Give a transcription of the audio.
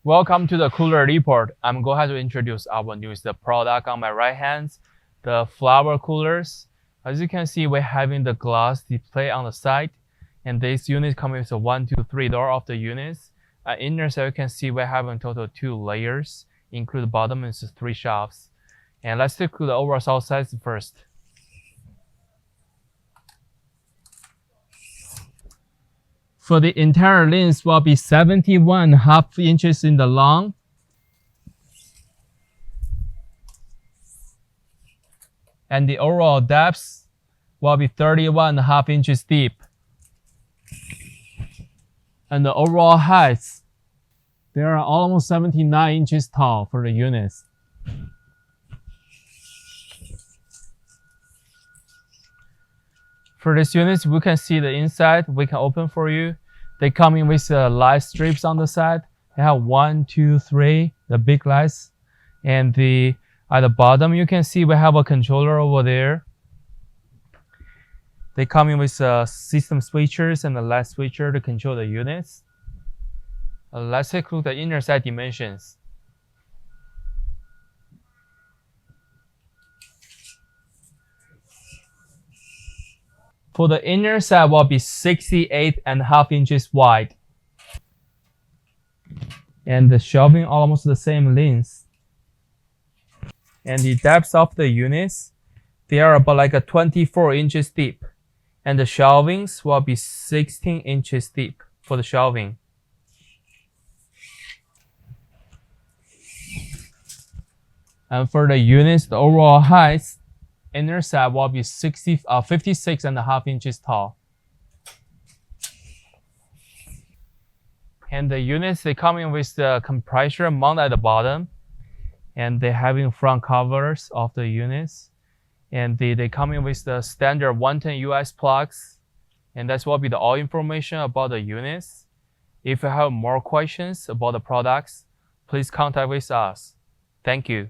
Welcome to the cooler report. I'm going to introduce our newest product on my right hand, the flower coolers. As you can see, we're having the glass display on the side, and this unit comes with a 1, 2, 3 door of the units. Inner side, you can see we're having total 2 layers, include the bottom and 3 shelves. And let's take a look at the overall size size first. For the entire length will be 71.5 inches in the long, and the overall depth will be 31.5 inches deep. And the overall height, they are almost 79 inches tall for the units. For this unit, we can see the inside. We can open for you. They come in with light strips on the side. They have 1, 2, 3, the big lights. And at the bottom, you can see we have a controller over there. They come in with system switchers and a light switcher to control the units. Let's take a look at the inner side dimensions. For the inner side will be 68.5 inches wide. And the shelving almost the same length. And the depth of the units, they are about like a 24 inches deep. And the shelvings will be 16 inches deep for the shelving. And for the units, the overall height, inner side will be 56.5 inches tall. And the units, they come in with the compressor mount at the bottom. And they having front covers of the units. And they come in with the standard 110 US plugs. And that's what will be the all information about the units. If you have more questions about the products, please contact with us. Thank you.